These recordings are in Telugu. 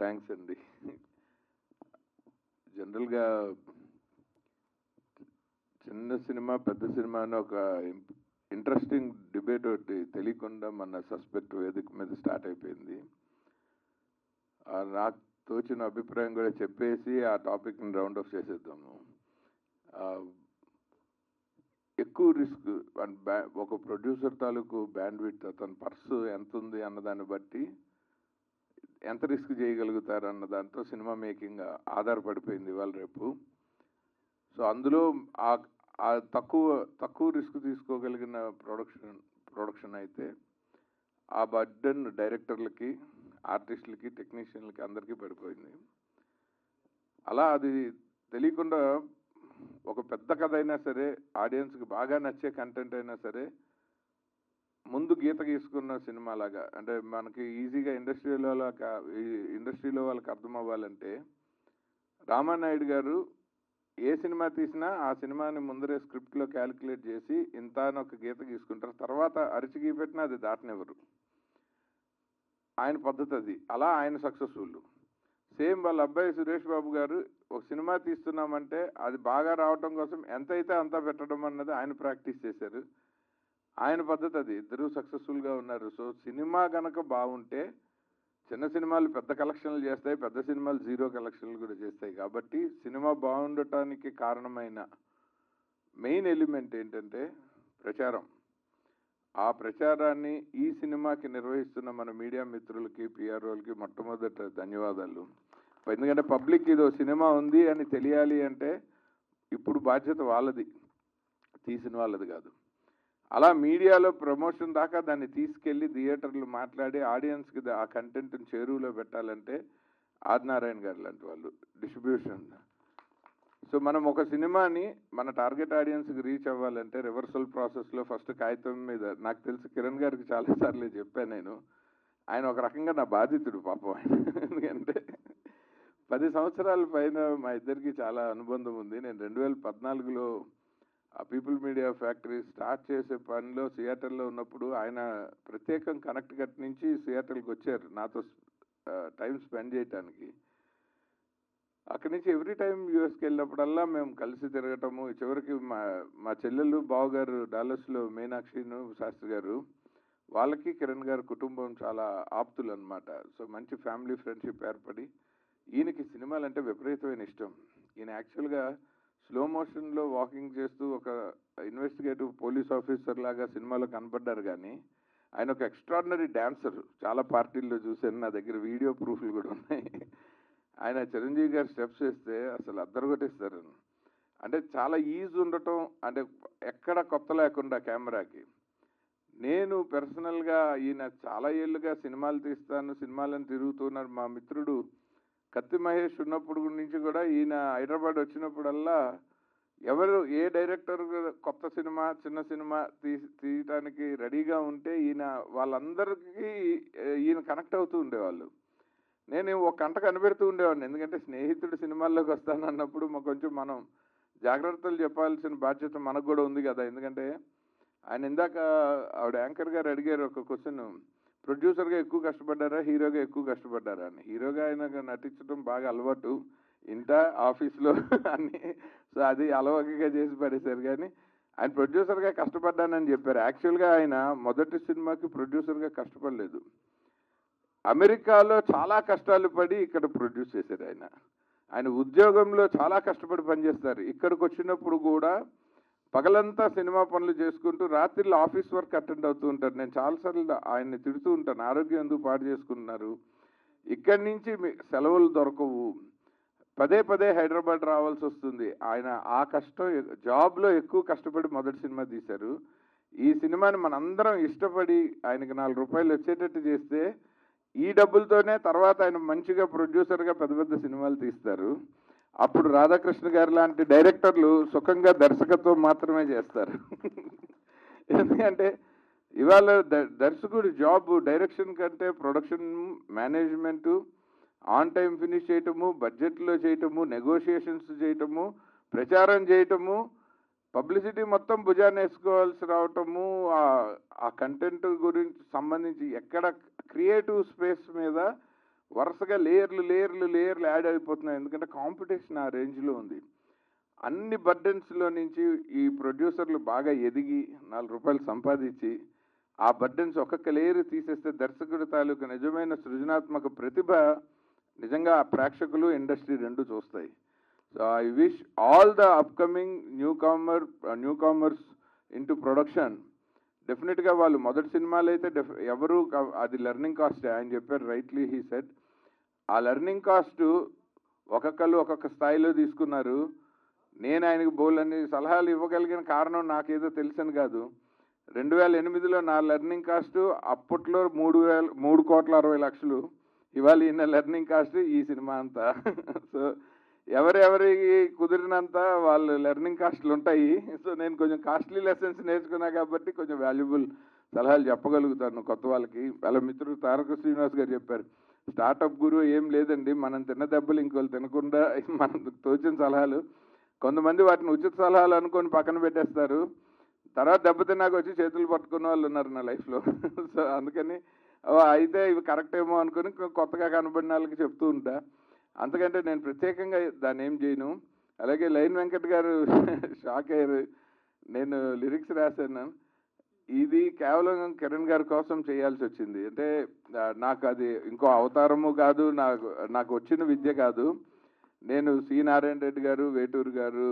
థ్యాంక్స్ అండి. జనరల్గా చిన్న సినిమా పెద్ద సినిమా అని ఒక ఇంట్రెస్టింగ్ డిబేట్ ఒకటి తెలియకుండా మన సస్పెక్ట్ వేదిక మీద స్టార్ట్ అయిపోయింది. నాకు తోచిన అభిప్రాయం కూడా చెప్పేసి ఆ టాపిక్ని రౌండ్ ఆఫ్ చేసేద్దాము. ఎక్కువ రిస్క్ ఒక ప్రొడ్యూసర్ తాలూకు బ్యాండ్ విడ్త్, అతని పర్సు ఎంత ఉంది అన్నదాన్ని బట్టి ఎంత రిస్క్ చేయగలుగుతారు అన్న దాంతో సినిమా మేకింగ్ ఆధారపడిపోయింది ఇవాళ రేపు. సో అందులో ఆ తక్కువ రిస్క్ తీసుకోగలిగిన ప్రొడక్షన్ అయితే ఆ బర్డెన్ డైరెక్టర్లకి, ఆర్టిస్టులకి, టెక్నీషియన్లకి అందరికీ పడిపోయింది. అలా అది తెలియకుండా ఒక పెద్ద కథ అయినా సరే, ఆడియన్స్కి బాగా నచ్చే కంటెంట్ అయినా సరే ముందు గీత గీసుకున్న సినిమా లాగా, అంటే మనకి ఈజీగా ఇండస్ట్రీలో వాళ్ళకి అర్థం అవ్వాలంటే, రామానాయుడు గారు ఏ సినిమా తీసినా ఆ సినిమాని ముందరే స్క్రిప్ట్లో క్యాలిక్యులేట్ చేసి ఇంత అని ఒక గీత గీసుకుంటారు. తర్వాత అరిచి గీపెట్టినా అది దాటనివ్వరు. ఆయన పద్ధతి అది. అలా ఆయన సక్సెస్ఫుల్. సేమ్ వాళ్ళ అబ్బాయి సురేష్ బాబు గారు ఒక సినిమా తీస్తున్నామంటే అది బాగా రావటం కోసం ఎంతైతే అంతా పెట్టడం అన్నది ఆయన ప్రాక్టీస్ చేశారు. ఆయన పద్ధతి అది. ఇద్దరూ సక్సెస్ఫుల్గా ఉన్నారు. సో సినిమా గనక బాగుంటే చిన్న సినిమాలు పెద్ద కలెక్షన్లు చేస్తాయి, పెద్ద సినిమాలు 0 కలెక్షన్లు కూడా చేస్తాయి. కాబట్టి సినిమా బాగుండటానికి కారణమైన మెయిన్ ఎలిమెంట్ ఏంటంటే ప్రచారం. ఆ ప్రచారాన్ని ఈ సినిమాకి నిర్వహిస్తున్న మన మీడియా మిత్రులకి, పిఆర్ఓలకి మొట్టమొదట ధన్యవాదాలు. ఎందుకంటే పబ్లిక్ ఇదో సినిమా ఉంది అని తెలియాలి అంటే ఇప్పుడు బాధ్యత వాళ్ళది, తీసిన వాళ్ళది కాదు. అలా మీడియాలో ప్రమోషన్ దాకా దాన్ని తీసుకెళ్ళి థియేటర్లు మాట్లాడి ఆడియన్స్కి ఆ కంటెంట్ని చేరువలో పెట్టాలంటే ఆదినారాయణ గారు లాంటి వాళ్ళు, డిస్ట్రిబ్యూషన్. సో మనం ఒక సినిమాని మన టార్గెట్ ఆడియన్స్కి రీచ్ అవ్వాలంటే రివర్సల్ ప్రాసెస్లో ఫస్ట్ కాగితం మీద, నాకు తెలిసి కిరణ్ గారికి చాలాసార్లు చెప్పాను నేను, ఆయన ఒక రకంగా నా బాధితుడు పాపం ఆయన. ఎందుకంటే 10 సంవత్సరాల పైన మా ఇద్దరికి చాలా అనుబంధం ఉంది. నేను 2014లో ఆ పీపుల్ మీడియా ఫ్యాక్టరీ స్టార్ట్ చేసే పనిలో సియాటల్లో ఉన్నప్పుడు ఆయన ప్రత్యేకం కనెక్టికట్ నుంచి సియాటల్కి వచ్చారు నాతో టైం స్పెండ్ చేయటానికి. అక్కడి నుంచి ఎవ్రీ టైం యూఎస్కి వెళ్ళినప్పుడల్లా మేము కలిసి తిరగటము. చివరికి మా చెల్లెలు బావగారు డాలస్లో మీనాక్షిను శాస్త్రి గారు, వాళ్ళకి కిరణ్ గారు కుటుంబం చాలా ఆప్తులు అనమాట. సో మంచి ఫ్యామిలీ ఫ్రెండ్షిప్ ఏర్పడి ఈయనకి సినిమాలు అంటే విపరీతమైన ఇష్టం. ఈయన యాక్చువల్గా స్లో మోషన్లో వాకింగ్ చేస్తూ ఒక ఇన్వెస్టిగేటివ్ పోలీస్ ఆఫీసర్ లాగా సినిమాలో కనపడ్డారు. కానీ ఆయన ఒక ఎక్స్ట్రాడినరీ డాన్సర్. చాలా పార్టీల్లో చూశాను, నా దగ్గర వీడియో ప్రూఫ్లు కూడా ఉన్నాయి. ఆయన చిరంజీవి గారు స్టెప్స్ వేస్తే అసలు అద్దరగొట్టేస్తారు. అంటే చాలా ఈజీ ఉండటం, అంటే ఎక్కడ కొత్త లేకుండా కెమెరాకి. నేను పర్సనల్గా ఈయన చాలా ఏళ్ళుగా సినిమాలు తీస్తాను, సినిమాలను తిరుగుతున్నారు. మా మిత్రుడు కత్తి మహేష్ ఉన్నప్పుడు నుంచి కూడా ఈయన హైదరాబాద్ వచ్చినప్పుడల్లా ఎవరు ఏ డైరెక్టర్ కొత్త సినిమా, చిన్న సినిమా తీయటానికి రెడీగా ఉంటే ఈయన వాళ్ళందరికీ ఈయన కనెక్ట్ అవుతూ ఉండేవాళ్ళు. నేను ఒక గంట కనిపెడుతూ ఉండేవాడిని. ఎందుకంటే స్నేహితుడు సినిమాల్లోకి వస్తానన్నప్పుడు కొంచెం మనం జాగ్రత్తలు చెప్పాల్సిన బాధ్యత మనకు కూడా ఉంది కదా. ఎందుకంటే ఆయన ఇందాక ఆవిడ యాంకర్ గారు అడిగారు ఒక క్వశ్చన్, ప్రొడ్యూసర్గా ఎక్కువ కష్టపడ్డారా, హీరోగా ఎక్కువ కష్టపడ్డారా అని. హీరోగా ఆయన నటించడం బాగా అలవాటు, ఇంట ఆఫీస్లో అన్నీ. సో అది అలవాటుగా చేసి పడేశారు. కానీ ఆయన ప్రొడ్యూసర్గా కష్టపడ్డానని చెప్పారు. యాక్చువల్గా ఆయన మొదటి సినిమాకి ప్రొడ్యూసర్గా కష్టపడలేదు. అమెరికాలో చాలా కష్టాలు పడి ఇక్కడ ప్రొడ్యూస్ చేశారు. ఆయన ఉద్యోగంలో చాలా కష్టపడి పనిచేస్తారు. ఇక్కడికి వచ్చినప్పుడు కూడా పగలంతా సినిమా పనులు చేసుకుంటూ రాత్రిలో ఆఫీస్ వర్క్ అటెండ్ అవుతూ ఉంటారు. నేను చాలాసార్లు ఆయన్ని తిడుతూ ఉంటాను, ఆరోగ్యం ఎందుకు పాడు చేసుకుంటున్నారు, ఇక్కడి నుంచి సెలవులు దొరకవు, పదే హైదరాబాద్ రావాల్సి వస్తుంది. ఆయన ఆ కష్టం, జాబ్లో ఎక్కువ కష్టపడి మొదటి సినిమా తీశారు. ఈ సినిమాని మనందరం ఇష్టపడి ఆయనకి 4 రూపాయలు వచ్చేటట్టు చేస్తే ఈ డబ్బులతోనే తర్వాత ఆయన మంచిగా ప్రొడ్యూసర్గా పెద్ద సినిమాలు తీస్తారు. అప్పుడు రాధాకృష్ణ గారు లాంటి డైరెక్టర్లు సుఖంగా దర్శకత్వం మాత్రమే చేస్తారు. ఎందుకంటే ఇవాళ దర్శకుడి జాబ్ డైరెక్షన్ కంటే production, management, on time finish చేయటము, బడ్జెట్లో చేయటము, నెగోషియేషన్స్ చేయటము, ప్రచారం చేయటము, పబ్లిసిటీ మొత్తం భుజాన్ని వేసుకోవాల్సి రావటము, ఆ కంటెంట్ గురించి సంబంధించి ఎక్కడ క్రియేటివ్ స్పేస్ మీద వరుసగా లేయర్లు లేయర్లు లేయర్లు యాడ్ అయిపోతున్నాయి. ఎందుకంటే కాంపిటీషన్ ఆ రేంజ్లో ఉంది. అన్ని బర్డెన్స్లో నుంచి ఈ ప్రొడ్యూసర్లు బాగా ఎదిగి ₹4 సంపాదించి ఆ బర్డెన్స్ ఒక్కొక్క లేయర్ తీసేస్తే దర్శకుడి తాలూకు నిజమైన సృజనాత్మక ప్రతిభ నిజంగా ఆ ప్రేక్షకులు ఇండస్ట్రీ రెండు చూస్తాయి. So I wish all the upcoming new commerce into production డెఫినెట్గా వాళ్ళు మొదటి సినిమాలు అయితే ఎవరు అది లెర్నింగ్ కాస్ట్ ఆయన చెప్పారు, రైట్లీ హీ సెడ్. ఆ లెర్నింగ్ కాస్ట్ ఒక్కొక్కరు ఒక్కొక్క స్థాయిలో తీసుకున్నారు. నేను ఆయనకు బోల్డన్ని సలహాలు ఇవ్వగలిగిన కారణం నాకేదో తెలుసని కాదు. 2008లో నా లెర్నింగ్ కాస్ట్ అప్పట్లో 3,60,00,000. ఇవాళ ఈయన లెర్నింగ్ కాస్ట్ ఈ సినిమా అంతా. సో ఎవరెవరికి కుదిరినంత వాళ్ళు లెర్నింగ్ కాస్ట్లు ఉంటాయి. సో నేను కొంచెం కాస్ట్లీ లెసన్స్ నేర్చుకున్నా కాబట్టి కొంచెం వాల్యుబుల్ సలహాలు చెప్పగలుగుతాను కొత్త వాళ్ళకి. వాళ్ళ మిత్రుడు తారక శ్రీనివాస్ గారు చెప్పారు, స్టార్టప్ గురు ఏం లేదండి, మనం తిన్న దెబ్బలు ఇంకోళ్ళు తినకుండా మనం తోచిన సలహాలు. కొంతమంది వాటిని ఉచిత సలహాలు అనుకొని పక్కన పెట్టేస్తారు, తర్వాత దెబ్బతిన్నాక వచ్చి చేతులు పట్టుకున్న వాళ్ళు ఉన్నారు నా లైఫ్లో. సో అందుకని అయితే ఇవి కరెక్ట్ ఏమో అనుకుని కొత్తగా కనబడిన వాళ్ళకి చెప్తూ ఉంటా. అంతకంటే నేను ప్రత్యేకంగా దాన్ని ఏం చేయను. అలాగే లైన్ వెంకట్ గారు షాక్ అయ్యారు, నేను లిరిక్స్ రాశాను, ఇది కేవలం కిరణ్ గారి కోసం చేయాల్సి వచ్చింది. అంటే నాకు అది ఇంకో అవతారము కాదు, నాకు వచ్చిన విద్య కాదు. నేను సి నారాయణ రెడ్డి గారు, వేటూరు గారు,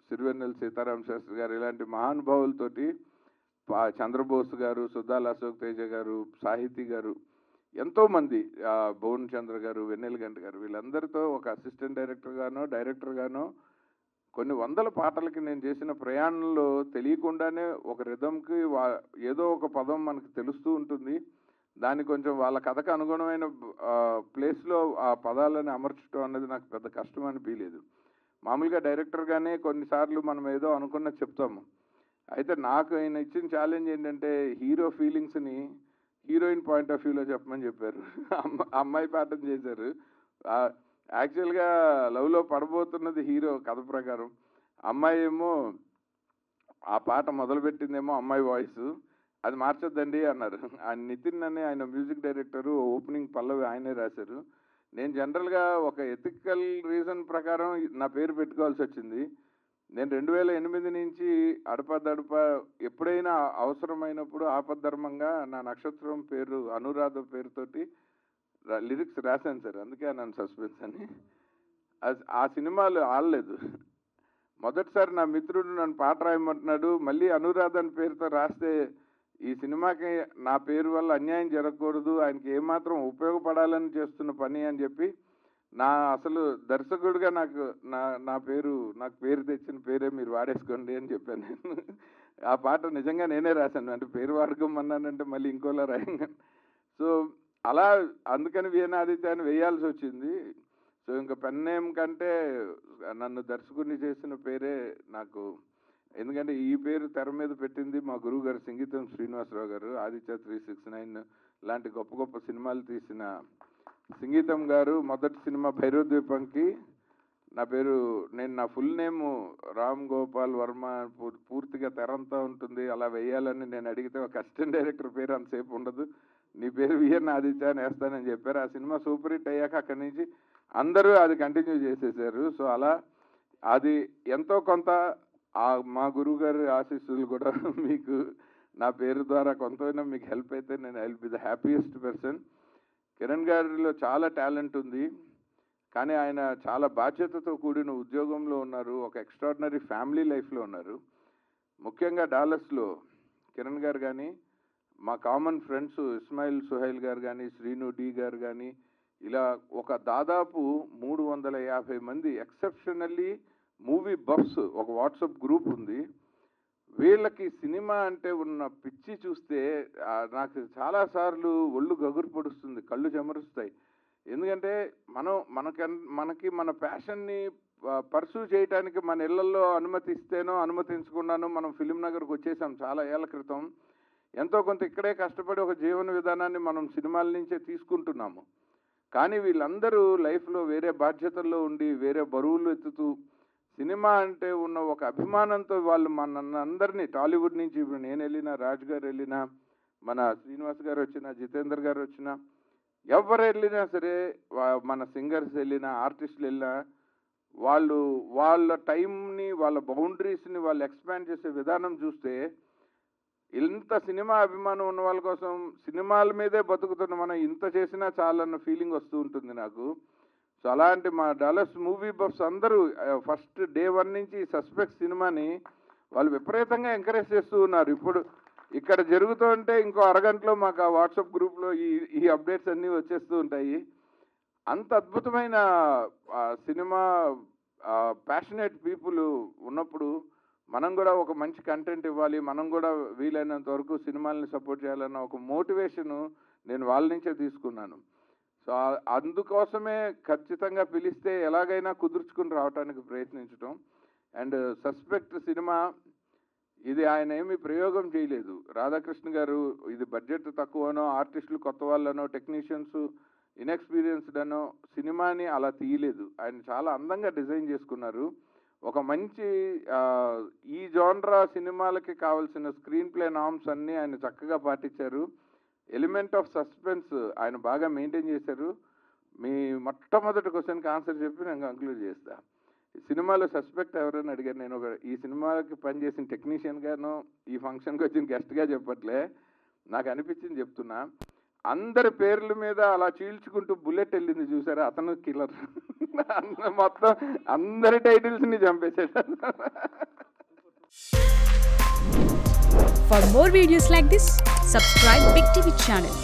సిరివెన్నెల సీతారామ శాస్త్రి గారు ఇలాంటి మహానుభావులతోటి, చంద్రబోస్ గారు, సుద్దాల అశోక్ తేజ గారు, సాహితీ గారు, ఎంతోమంది, భువన్ చంద్ర గారు, వెన్నెల గంట గారు, వీళ్ళందరితో ఒక అసిస్టెంట్ డైరెక్టర్ గానో కొన్ని వందల పాటలకి నేను చేసిన ప్రయాణంలో తెలియకుండానే ఒక రిథంకి ఏదో ఒక పదం మనకు తెలుస్తూ ఉంటుంది. దాన్ని కొంచెం వాళ్ళ కథకు అనుగుణమైన ప్లేస్లో ఆ పదాలను అమర్చడం అన్నది నాకు పెద్ద కష్టం అనిపించలేదు. మామూలుగా డైరెక్టర్గానే కొన్నిసార్లు మనం ఏదో అనుకున్నది చెప్తాము. అయితే నాకు ఆయన ఇచ్చిన ఛాలెంజ్ ఏంటంటే హీరో ఫీలింగ్స్ని హీరోయిన్ పాయింట్ ఆఫ్ వ్యూలో చెప్పమని చెప్పారు. అమ్మాయి పాఠం చేశారు. యాక్చువల్గా లవ్లో పడబోతున్నది హీరో కథ ప్రకారం, అమ్మాయి ఏమో ఆ పాట మొదలుపెట్టిందేమో అమ్మాయి వాయిస్, అది మార్చొద్దండి అన్నారు. ఆ నితిన్ అనే ఆయన మ్యూజిక్ డైరెక్టరు, ఓపెనింగ్ పల్లవి ఆయనే రాశారు. నేను జనరల్గా ఒక ఎథికల్ రీజన్ ప్రకారం నా పేరు పెట్టుకోవాల్సి వచ్చింది. నేను 2008 నుంచి అడపదడప ఎప్పుడైనా అవసరమైనప్పుడు ఆపద్ధర్మంగా నా నక్షత్రం పేరు అనురాధ పేరుతోటి లిరిక్స్ రాశాను సార్, అందుకే నన్ను సస్పెన్స్ అని. ఆ సినిమాలు ఆడలేదు. మొదటిసారి నా మిత్రుడు నన్ను పాట రాయమంటున్నాడు, మళ్ళీ అనురాధ అని పేరుతో రాస్తే ఈ సినిమాకి నా పేరు వల్ల అన్యాయం జరగకూడదు, ఆయనకి ఏమాత్రం ఉపయోగపడాలని చేస్తున్న పని అని చెప్పి అసలు దర్శకుడిగా నాకు పేరు తెచ్చిన పేరే మీరు వాడేసుకోండి అని చెప్పాను నేను. ఆ పాట నిజంగా నేనే రాశాను, అంటే పేరు వాడుకోమన్నానంటే మళ్ళీ ఇంకోలా రాయంగా. సో అలా అందుకని వీణాదిత్య అని వేయాల్సి వచ్చింది. సో ఇంకా పెన్ నేమ్ కంటే నన్ను దర్శకుడిని చేసిన పేరే నాకు, ఎందుకంటే ఈ పేరు తెర మీద పెట్టింది మా గురువు గారు సంగీతం శ్రీనివాసరావు గారు. ఆదిత్య 369 లాంటి గొప్ప గొప్ప సినిమాలు తీసిన సంగీతం గారు మొదటి సినిమా భైరవ ద్వీపంకి నా ఫుల్ నేమ్ రామ్ గోపాల్ వర్మ పూర్తిగా తెరంతా ఉంటుంది, అలా వేయాలని నేను అడిగితే ఒక అసిస్టెంట్ డైరెక్టర్ పేరు అంతసేపు ఉండదు, నీ పేరు విఎన్ ఆదిత్య అని వేస్తానని చెప్పారు. ఆ సినిమా సూపర్ హిట్ అయ్యాక అక్కడి నుంచి అందరూ అది కంటిన్యూ చేసేసారు. సో అలా అది ఎంతో కొంత మా గురువు గారి ఆశీస్సులు కూడా మీకు నా పేరు ద్వారా కొంతైనా మీకు హెల్ప్ అయితే నేను I will be the happiest person. Kiran గారిలో చాలా టాలెంట్ ఉంది, కానీ ఆయన చాలా బాధ్యతతో కూడిన ఉద్యోగంలో ఉన్నారు, ఒక ఎక్స్ట్రాడినరీ ఫ్యామిలీ లైఫ్లో ఉన్నారు. ముఖ్యంగా డాలస్లో కిరణ్ గారు కానీ, మా కామన్ ఫ్రెండ్స్ ఇస్మాయిల్ సుహైల్ గారు కానీ, శ్రీను డి గారు కానీ, ఇలా ఒక దాదాపు 350 మంది ఎక్సెప్షనల్లీ మూవీ బఫ్స్ ఒక వాట్సాప్ గ్రూప్ ఉంది. వీళ్ళకి సినిమా అంటే ఉన్న పిచ్చి చూస్తే నాకు చాలాసార్లు ఒళ్ళు గగురు పొడుస్తుంది, కళ్ళు చెమరుస్తాయి. ఎందుకంటే మనకి మన ప్యాషన్ని పర్సూ చేయడానికి మన ఇళ్లలో అనుమతిస్తేనో అనుమతించకుండానో మనం ఫిలిం నగర్కి వచ్చేసాం చాలా ఏళ్ల క్రితం. ఎంతో కొంత ఇక్కడే కష్టపడి ఒక జీవన విధానాన్ని మనం సినిమాల నుంచే తీసుకుంటున్నాము. కానీ వీళ్ళందరూ లైఫ్లో వేరే బాధ్యతల్లో ఉండి వేరే బరువులు ఎత్తుతూ సినిమా అంటే ఉన్న ఒక అభిమానంతో వాళ్ళు అందరినీ టాలీవుడ్ నుంచి, ఇప్పుడు నేను వెళ్ళినా, రాజ్ గారు వెళ్ళినా, మన శ్రీనివాస్ గారు వచ్చినా, జితేందర్ గారు వచ్చినా, ఎవరు వెళ్ళినా సరే, మన సింగర్స్ వెళ్ళినా, ఆర్టిస్టులు వెళ్ళినా, వాళ్ళు వాళ్ళ టైంని, వాళ్ళ బౌండరీస్ని వాళ్ళు ఎక్స్పాండ్ చేసే విధానం చూస్తే, ఇంత సినిమా అభిమానం ఉన్న వాళ్ళ కోసం సినిమాల మీదే బతుకుతున్న మనం ఇంత చేసినా చాలన్న ఫీలింగ్ వస్తూ ఉంటుంది నాకు. సో అలాంటి మా డాలస్ మూవీ బఫ్స్ అందరూ ఫస్ట్ డే 1 నుంచి సస్పెక్ట్ సినిమాని వాళ్ళు విపరీతంగా ఎంకరేజ్ చేస్తూ ఉన్నారు. ఇప్పుడు ఇక్కడ జరుగుతుంటే ఇంకో అరగంటలో మాకు ఆ వాట్సాప్ గ్రూప్లో ఈ అప్డేట్స్ అన్నీ వచ్చేస్తూ ఉంటాయి. అంత అద్భుతమైన సినిమా ప్యాషనేట్ పీపుల్ ఉన్నప్పుడు మనం కూడా ఒక మంచి కంటెంట్ ఇవ్వాలి, మనం కూడా వీలైనంత వరకు సినిమాలని సపోర్ట్ చేయాలన్న ఒక మోటివేషను నేను వాళ్ళ నుంచే తీసుకున్నాను. సో అందుకోసమే ఖచ్చితంగా పిలిస్తే ఎలాగైనా కుదుర్చుకుని రావడానికి ప్రయత్నించడం. అండ్ సస్పెక్ట్ సినిమా ఇది ఆయన ఏమీ ప్రయోగం చేయలేదు. రాధాకృష్ణ గారు ఇది బడ్జెట్ తక్కువనో, ఆర్టిస్టులు కొత్త వాళ్ళనో, టెక్నీషియన్స్ ఇన్ఎక్స్పీరియన్స్డ్ అనో సినిమాని అలా తీయలేదు. ఆయన చాలా అందంగా డిజైన్ చేసుకున్నారు. ఒక మంచి ఈ జోన్రా సినిమాలకి కావాల్సిన స్క్రీన్ ప్లే నామ్స్ అన్నీ ఆయన చక్కగా పాటించారు. ఎలిమెంట్ ఆఫ్ సస్పెన్స్ ఆయన బాగా మెయింటైన్ చేశారు. మీ మొట్టమొదటి క్వశ్చన్కి ఆన్సర్ చెప్పి నేను కంక్లూడ్ చేస్తా. సినిమాలో సస్పెక్ట్ ఎవరైనా అడిగారు, నేను ఈ సినిమాకి పనిచేసిన టెక్నీషియన్ గాను, ఈ ఫంక్షన్కి వచ్చిన గెస్ట్గా చెప్పట్లే, నాకు అనిపించింది చెప్తున్నా. అందరి పేర్ల మీద అలా చీల్చుకుంటూ బుల్లెట్ వెళ్ళింది చూసారా, అతను కిల్లర్. మొత్తం అందరి టైటిల్స్ని చంపేశాడు. For more videos like this, subscribe Big TV channel.